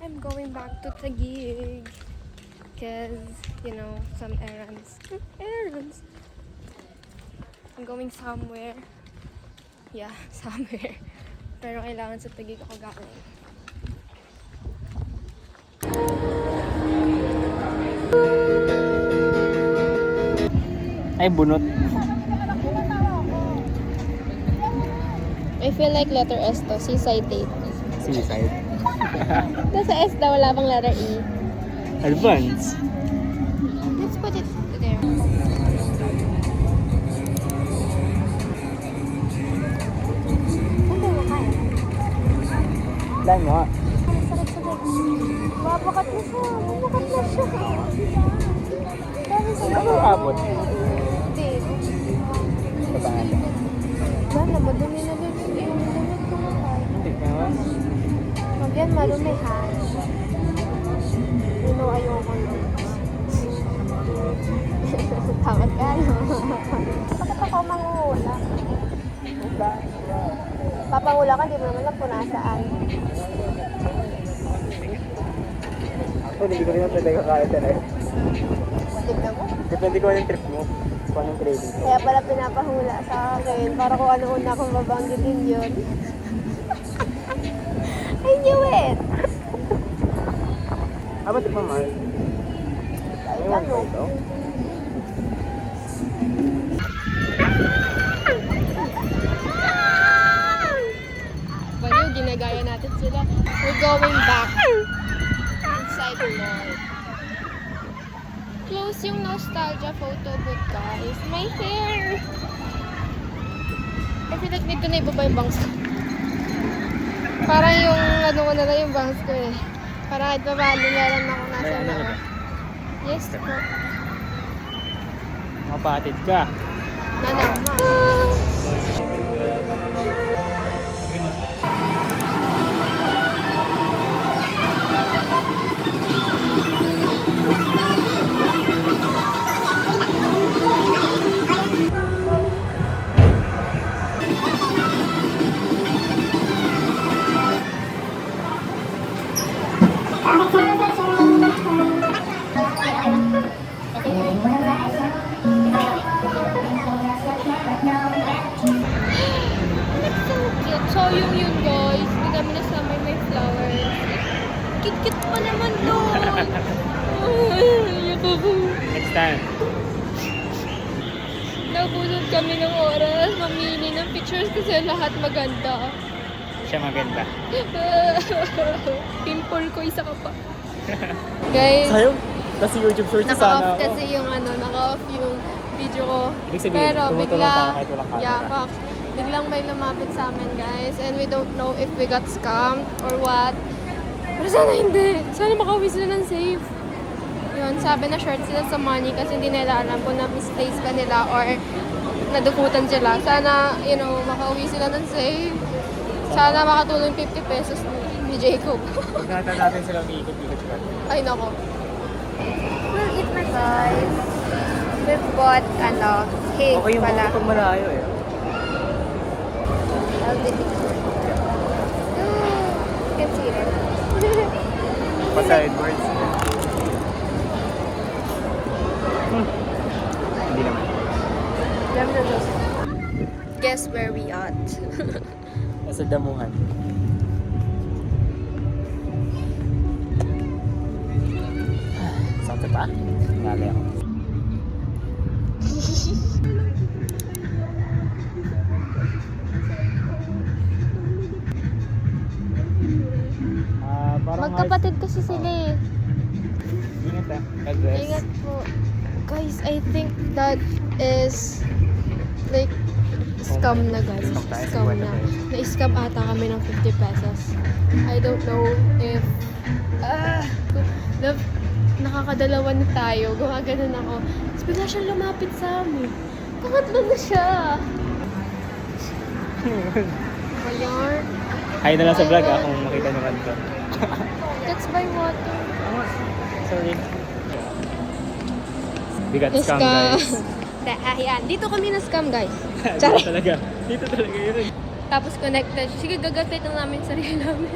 I'm going back to Taguig because, you know, some errands. Errands! I'm going somewhere. Yeah, somewhere. Pero kailangan sa Taguig ako galing. Ay, bunot. I feel like letter S to. Seaside date. Seaside. Nasa S daw, wala bang letter E. Advance. Let's put it there. Lang mo. Sakit-sakit. Mabakat na siya. Mabakat na siya. Dami sa Ano abot? Hindi. Bataan. Wala, madumi na din. Yung bunot ko na tayo. Hindi ka. Pag yan marumihan. Puno ayoko na. Tawad ka, no? Bakit ako manguhula? Papahula ka, di mo naman lang kung nasaan. Actually, hindi ko rin pwede kakain talaga. Tignan mo. Depende ko yung trip mo. Kung anong craving ko. Kaya pala pinapahula sa akin. Para kung ano una kong babanggitin yun. I knew it! Aba, trip mo, Mark. Ayan, no? Ito? Baliw, ginagaya natin sila. We're going back inside the mall. Close yung nostalgia photo booth, guys. My hair! I feel like dito na ibaba yung bangs ko. Parang yung ano ko na lang yung bangs ko eh. Parang kahit babalo na lang ako nasa May ano ako. ba? Yes po. Mapatid ka. Na naman. So yun guys, hindi kami nasama may flowers. Kit-kit pa naman doon. Next time. Nabulot kami ng oras, mamili ng pictures kasi lahat maganda. Siya maganda. Pimple ko, isa ka pa. Guys, Sa'yo? Kasi YouTube shorts sana naka-off ako. kasi yung ano, naka-off yung video ko. Ibig sabihin, Pero tumutulong bigla, ka kahit walang camera. yapak. Biglang may lumapit sa amin guys and we don't know if we got scammed or what. Pero sana hindi. Sana makauwi sila ng safe. Yun, sabi na short sila sa money kasi hindi nila alam kung na-misplace ka nila or nadukutan sila. Sana, you know, makauwi sila ng safe. Sana makatulong 50 pesos ni Jacob. Tingnan natin sila umiikot-ikot siya. Ay, nako. We'll eat na guys. We've bought, cake Okay yung pala. pag malayo eh. You can see it. Pa-sideways. Hindi naman. Guess where we at? Nasa damuhan. Saan ka pa? Ngali ako. Magkapatid kasi sila eh. Ingat ah. God bless. Ingat po. Guys, I think that is like scam na guys. Scam tayo, Scam na. 50 Na-scam ata kami ng 50 pesos. I don't know if love, nakakadalawa na tayo. Gumaganon ako. Tapos bigla siyang lumapit sa amin. Pangatlo na siya. Ayan. Hi na lang sa vlog ah kung makita nyo kanto. That's by water. Sorry. We got scam, Scam. guys. Ayan, dito kami na scam, guys. Dito talaga. Dito talaga yun. Tapos connected. Sige, gagatay lang namin sarili namin.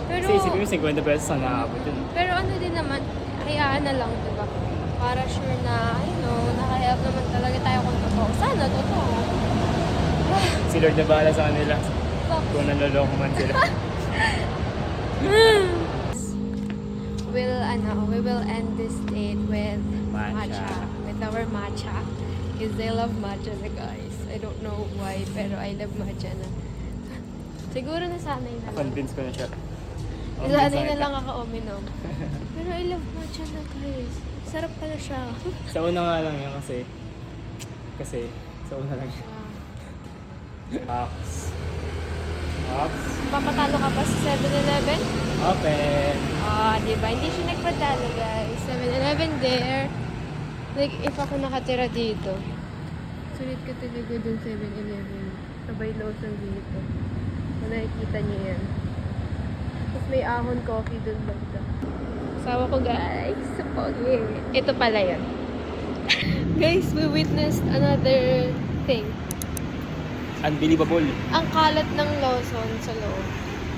Pero, Kasi isipin mo 50 pesos na nakaabot yun. pero ano din naman, hayaan na lang, diba? Para sure na, nakahelp naman talaga tayo kung totoo. Sana, totoo. Si Lord na bahala sa kanila. Fuck. Kung naloloko man sila. We will end this date with Matcha. with our matcha. Because I love matcha na, guys. I don't know why, pero I love matcha na. Siguro nasanay na lang. Convince ko na siya. Nasanay na lang ako uminom. Pero I love matcha na, guys. Sarap pala siya. Sa una nga lang yan kasi sa una lang yan. Ox. Papatalo ka pa sa 7-Eleven? Open. Diba? Hindi siya nagpatalo, guys. 7-Eleven there. Like, if ako nakatira dito, sulit ka talaga dun 7-Eleven. Sabay Lawson dito. Kung nakikita niyo yan. Tapos may ahon coffee dun banda. Sawa ko, guys. Sa pogi. Ito pala yun. Guys, we witnessed another thing. Unbelievable. Ang kalat ng Lawson sa loob.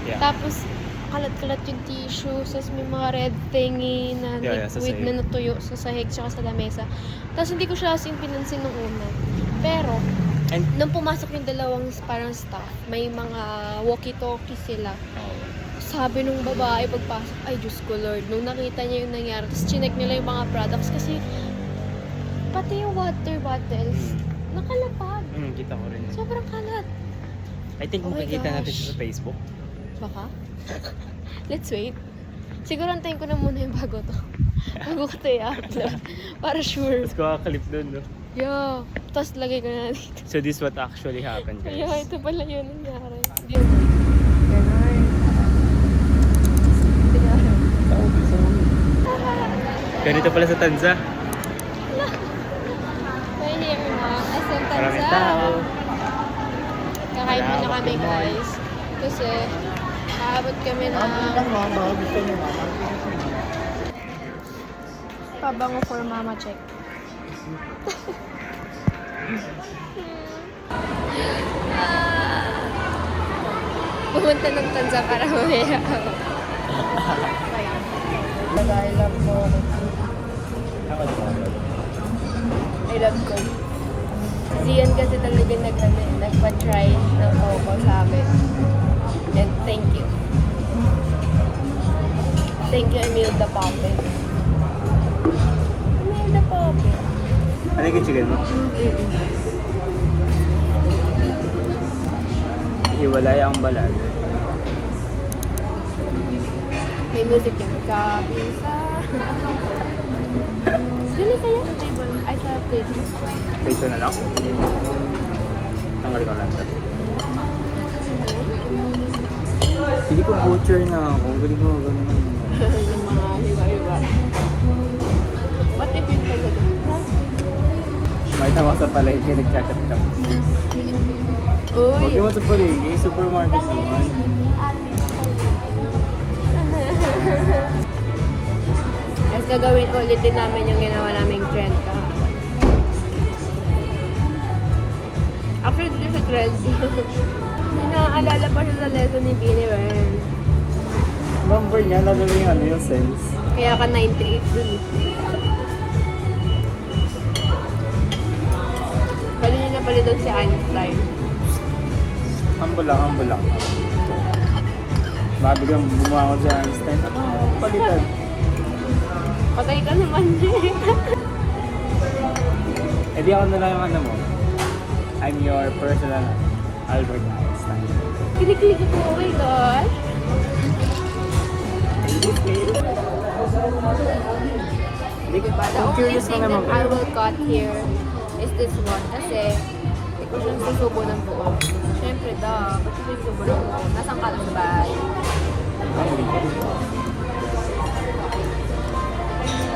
Yeah. Tapos, kalat-kalat yung tissues, tapos may mga red thingy na Yeah, sa liquid sahig. na natuyo sa sahig tsaka sa lamesa. Tapos hindi ko siya kasing pinansin nung una. Pero, And nung pumasok yung dalawang parang staff, may mga walkie-talkie sila. Sabi nung babae pagpasok, ay Diyos ko Lord, nung nakita niya yung nangyari, tapos chinek nila yung mga products kasi pati yung water bottles, nakalapag. kita ko rin. Sobrang kalat. I think Oh my makikita natin gosh. siya sa Facebook. Baka? Let's wait. Siguro antayin ko na muna yung bago to. Bago ko to i-upload. Para sure. Tapos kakakalip dun, no? Yeah. Tapos lagay ko na dito. So this what actually happened, guys. Yeah, ito pala yun nangyari. Ganon. Ganito pala sa Tanza. May here na. SM Maraming Tanza. tao. Kakain muna Malawak kami, yung mall. guys. Kasi, aabot kami na pabango for mama check. Pumunta ng Tanza para mamaya ako. I love ko. I love ko. Si Ian kasi talaga nagpa-try ng coco sa amin. And thank you. Thank you, Imelda Poppin. Imelda Poppin. Ano yung chicken mo? Hiwalay ang balat. May music yung kapisa. Dili kaya sa table. Ay, sa table. Dito na lang. Tanggal ko lang siya. Hindi ko butcher na ako. Galing ko ganun. Yung mga hiwa-hiwa. What if yung tagal? May tawa sa palengke, nagchat-chat. Huwag Uy! naman sa palengke, supermarket naman. As gagawin ulit din namin yung ginawa naming trend ka. Actually, dito sa trend. Inaalala pa siya sa lesson ni Bini, man. Number niya, lalo yung ano yung sense. Kaya ka 98 dun. Pali niya na pala doon si Einstein. Humble lang. Mabigyan bumawa ko si Einstein. Ano, palitan. Patay ka naman eh. Eh di ako na lang yung ano mo. I'm your personal Albert Einstein. Kiniklik ko, oh my gosh. Hindi ko The only curious thing pa naman. that I will cut here is this one. Kasi, hindi ko siyang susubo ng buo. Siyempre, ba't ko susubo ng buo? Nasaan ka lang sa bahay?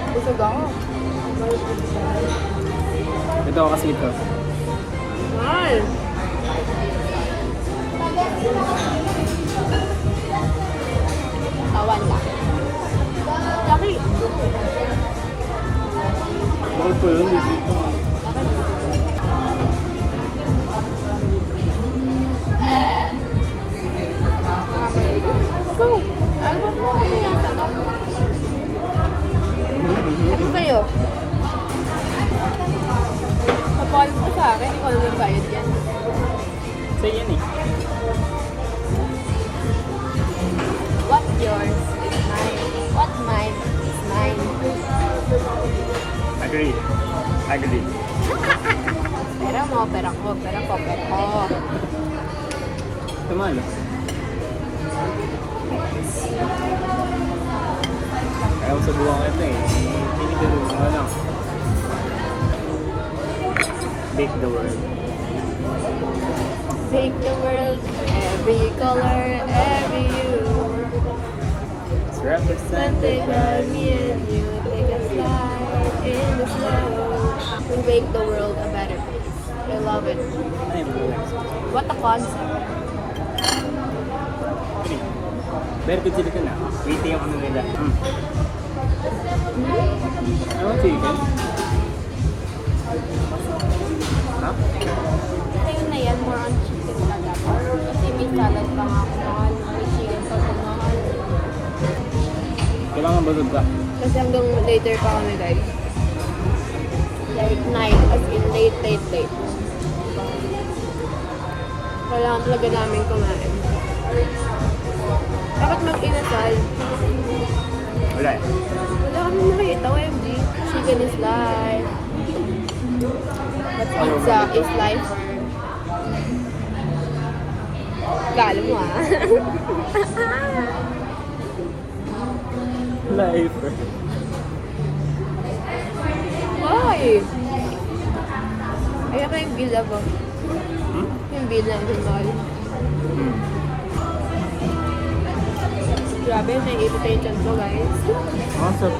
Busog ako. Ito kasi ito. Mahal! Tawan lang. po yun, dito. Go! Album mo ano yata, no? Ano kayo? Papal mo sa akin, ikaw naman bayad yan. Sa yan eh. What's yours is mine. What's mine is mine. Agree. Agree. Pera mo, pera ko, pera ko, pera ko. Tumalo. Kaya ko sa buwan ito eh. Pinigalo mo lang. Bake the world. Take the world, every color, every hue. It's represented Something by me and you. Take a slide in the snow. We make the world a better place. I love it. Ay, buwan. What a concept. Very good sila ka na. Waiting ako na nila. Ano chicken? Ha? Ngayon na yan, more on chicken talaga. Kasi may salad pa nga ako mahal. May chicken pa ako mahal. Kailangan busog ka. Kasi hanggang later pa kami guys. Like night, as in late. Kailangan talaga namin kumain. Dapat mag-inasal. Wala eh. Wala kami nakikita, OMG. Chicken is life. But pizza is lifer. Kala mo ah. Life. Why? Ayaw ko yung bill ako. Yung bill na mahal. Grabe, naiipit yung chan ko guys. Awesome.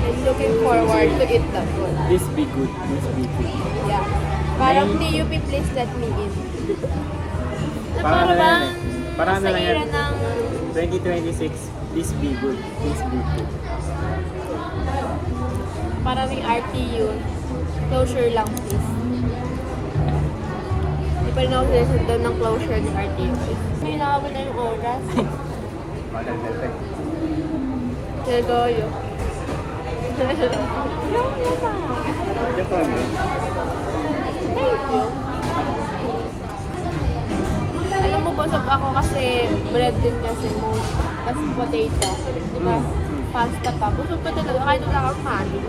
I'm looking forward to eat that one. This be good. This be good. Yeah. Parang TUP, please let me in. Parang ano yan eh. Parang ano sa lang yan. era ng 2026. This be good. This be good. parang yung RTU. Closure lang please. Hindi pa rin ako sinasundan ng closure ng RTU. May nakabot na yung oras. Matagal pa eh. Sinagoyo. Diyan pa rin. Thank you. Alam mo, busog ako kasi bread din kasi mo. Tapos potato. Diba? Pasta pa. Busog pa talaga. Kahit wala kang kanin.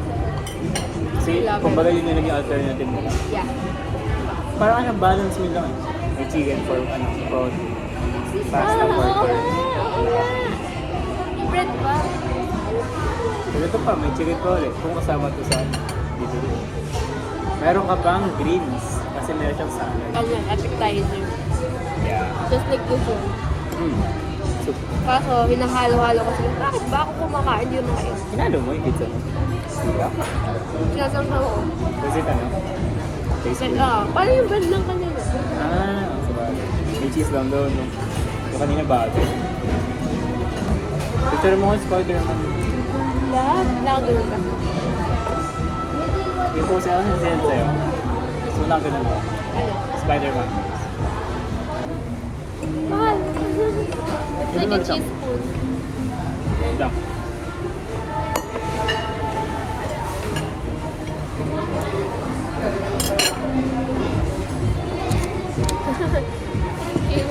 Kasi kumbaga yun yung naging alternative nila. Yeah. Parang ano, balance meal lang eh. May chicken for ano, protein. Pasta for Oo pork. nga. Oo nga. May bread pa. Pero ito pa, may chicken pa ulit. Kung kasama to sa dito. Meron ka bang greens? Kasi meron siyang salad. Ano yan, appetizer. Yeah. Just like this one. Soup. Kaso, hinahalo-halo ko sila. Bakit ba ako kumakain yun na kayo? Hinalo mo yung pizza mo. Diba? Sinasang na ako. Kasi ano? Taste good. Paano yung bread lang kanina? Sabagay. May cheese lang doon. No? Yung kanina bago. Picture mo kung Spider-Man. Lahat. Nakagano'n ka. Yung po siya, ano siya sa'yo? So, nakagano'n mo. Ano? Spider-Man. Mahal. It's like a cheese spoon. Lang. Thank you.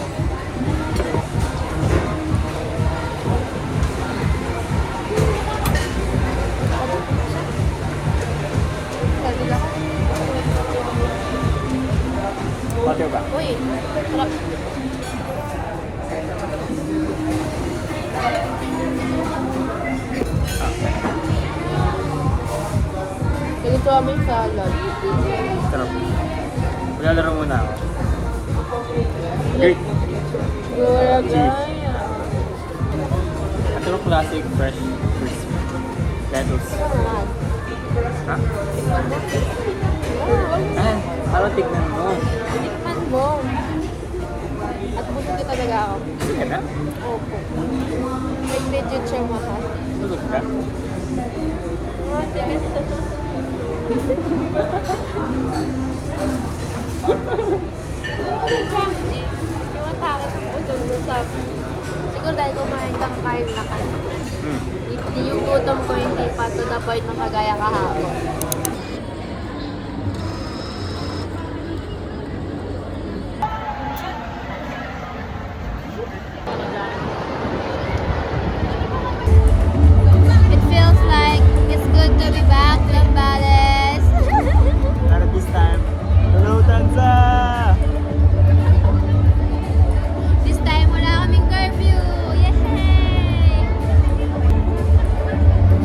Sabi lang. Butter ba? Uy, sarap. Ganito kami salad. Sarap. Maglalaro muna ako. Great. Gura Cheese. gaya. Ito yung classic fresh crisp. Lettuce. Mahal. Ha? Tingnan mo. Ah, parang tignan mo. Tikman mo. At busog ka talaga ako. Gusto ka na? Opo. Like legit siya mahal. Tulog ka? Yung atake ko doon sa... Siguro dahil kumain kang kain na kan. Yung gutom ko hindi pa to the point ng kagaya kahapon. It feels like it's good to be back, Zambales. Not at this time. Hello, Tanza! This time wala kaming curfew. Yay!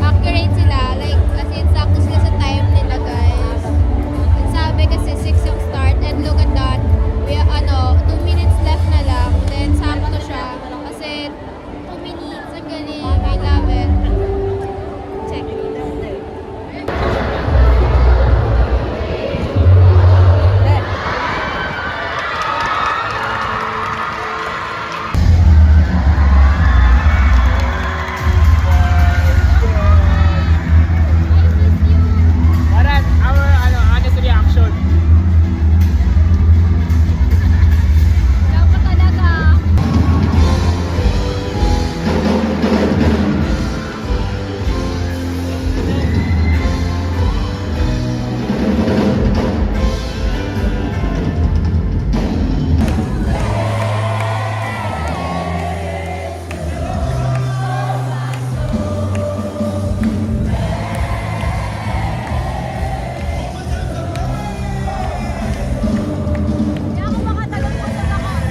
Accurate sila. Like, as in, sakto sila sa time nila, guys. Ang sabi kasi 6 yung start. And look at that. We, 2 minutes left na lang. Then, sakto siya. Kasi, 2 minutes. Ang galing. I love it. Check. Parang our honest reaction. Dapat talaga. Hindi ako makatalong po sa lakot.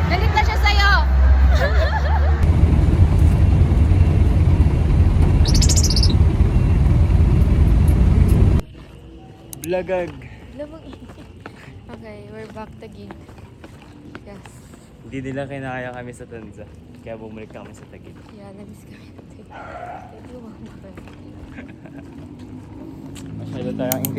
Galit na siya sa'yo. Blagag. Okay, we're back to gig. Yes. Hindi nila kinaya kami sa Tanza. Kaya bumalik kami sa Taguig. Yeah, nag-miss kami natin. Masyado tayong